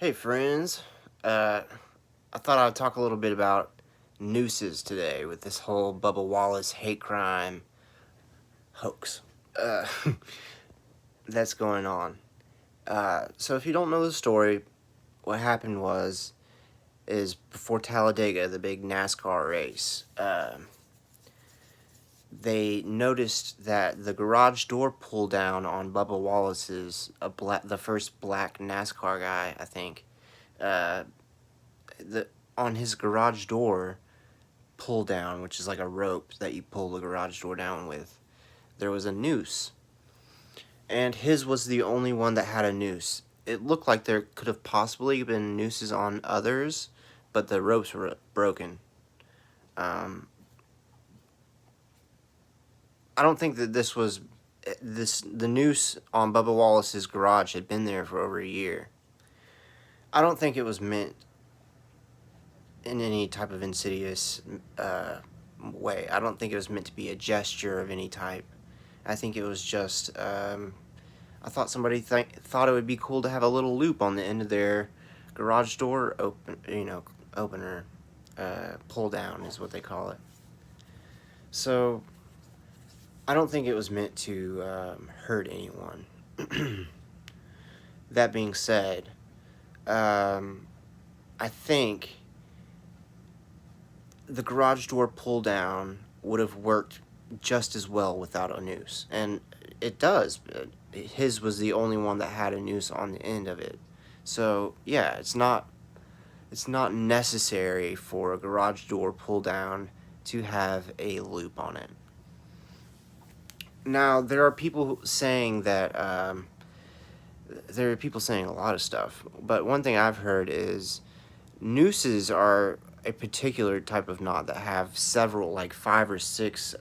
Hey friends, uh, I thought I'd talk a little bit about Nooses today with this whole Bubba Wallace hate crime hoax uh, that's going on. So if you don't know the story, what happened is before Talladega, the big NASCAR race, they noticed that the garage door pull down on Bubba Wallace's, the first black NASCAR guy, I think, uh, the on his garage door pull down, which is like a rope that you pull the garage door down with, there was a noose. And his was the only one that had a noose. It looked like there could have possibly been nooses on others, but the ropes were broken. Um, I don't think that the noose on Bubba Wallace's garage had been there for over a year. I don't think it was meant in any type of insidious way. I don't think it was meant to be a gesture of any type. I think it was just, I thought somebody thought it would be cool to have a little loop on the end of their garage door opener, pull down is what they call it. So, I don't think it was meant to hurt anyone. That being said, I think the garage door pull down would have worked just as well without a noose. And it does. His was the only one that had a noose on the end of it. So, yeah, it's not necessary for a garage door pull down to have a loop on it. Now, there are people saying that there are people saying a lot of stuff, but one thing I've heard is nooses are a particular type of knot that have several, like 5 or 6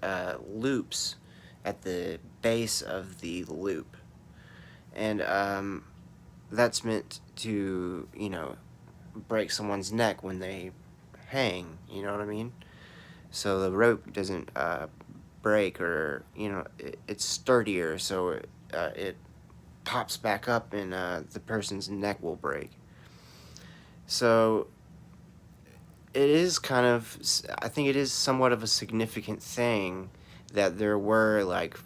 loops at the base of the loop. And that's meant to, break someone's neck when they hang, you know what I mean? So the rope doesn't break, or, it's sturdier, so it pops back up and the person's neck will break. So it is I think it is somewhat of a significant thing that there were like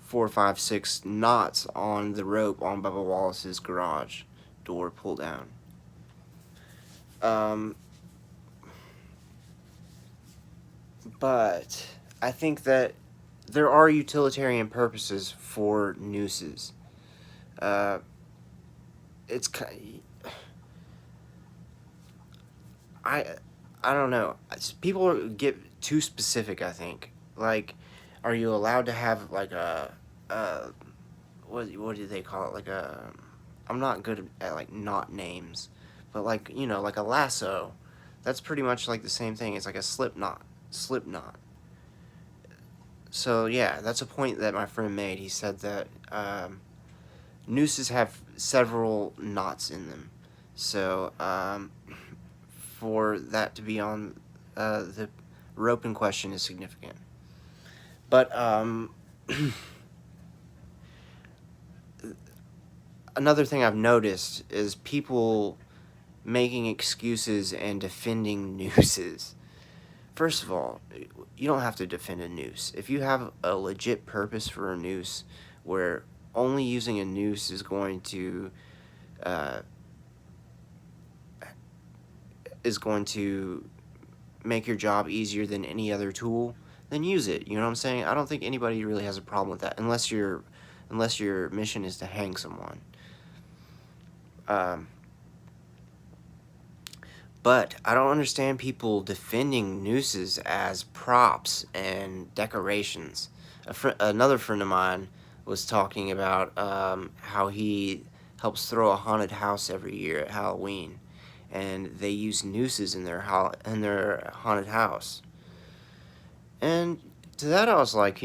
4, 5, 6 knots on the rope on Bubba Wallace's garage door pull down. But I think that there are utilitarian purposes for nooses. Uh, it's I I don't know. People get too specific, I think. Like, are you allowed to have like a what do they call it? Like I'm not good at like knot names, but like like a lasso. That's pretty much like the same thing. It's like a slip knot. So yeah, that's a point that my friend made. He said that nooses have several knots in them. So for that to be on the rope in question is significant. But another thing I've noticed is people making excuses and defending nooses. First of all, you don't have to defend a noose. If you have a legit purpose for a noose where only using a noose is going to uh, make your job easier than any other tool, then use it. You know what I'm saying? I don't think anybody really has a problem with that, unless your mission is to hang someone. But I don't understand people defending nooses as props and decorations. Another friend of mine was talking about how he helps throw a haunted house every year at Halloween, and they use nooses in their haunted house. And to that I was like,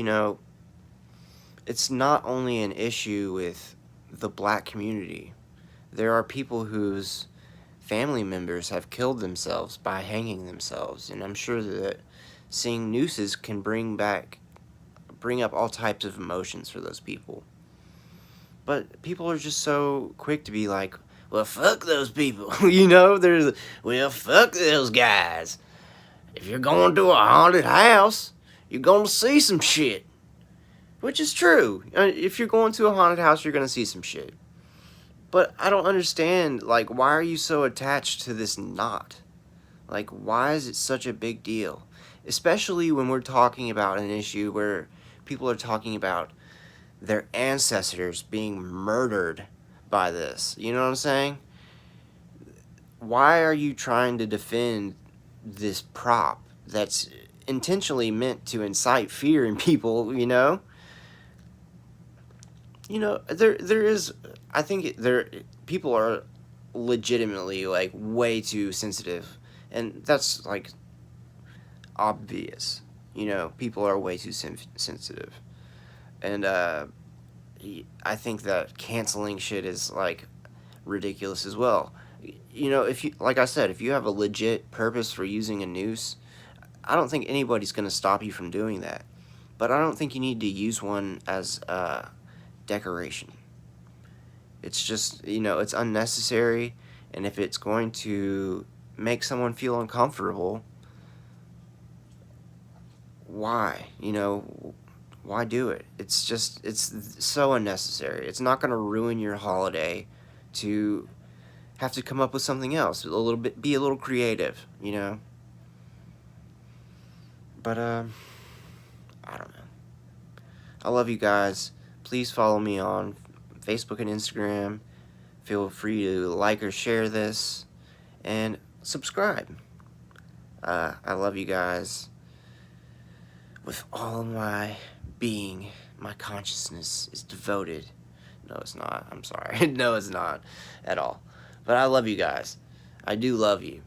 it's not only an issue with the black community. There are people whose family members have killed themselves by hanging themselves, and I'm sure that seeing nooses can bring up all types of emotions for those people. But people are just so quick to be like, well, fuck those people. You know, well, fuck those guys. If you're going to a haunted house, you're going to see some shit. Which is true. If you're going to a haunted house, you're going to see some shit. But I don't understand, like, why are you so attached to this knot? Like, why is it such a big deal? Especially when we're talking about an issue where people are talking about their ancestors being murdered by this. You know what I'm saying? Why are you trying to defend this prop that's intentionally meant to incite fear in people, you know? You know, there is, I think people are legitimately, like, way too sensitive. And that's, like, obvious. You know, people are way too sensitive. And, I think that canceling shit is, like, ridiculous as well. You know, if you, like I said, if you have a legit purpose for using a noose, I don't think anybody's going to stop you from doing that. But I don't think you need to use one as decoration. It's just, you know, it's unnecessary, and if it's going to make someone feel uncomfortable, why? You know, why do it? It's just, it's so unnecessary. It's not going to ruin your holiday to have to come up with something else, a little bit, be a little creative, you know? But, I don't know. I love you guys. Please follow me on Facebook and Instagram. Feel free to like or share this, and subscribe. I love you guys with all my being. My consciousness is devoted. No, it's not. I'm sorry. No, it's not at all. But I love you guys. I do love you.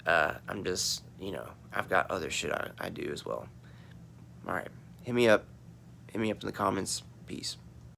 I'm just, you know, I've got other shit I do as well. Alright. Hit me up. Hit me up in the comments. Peace.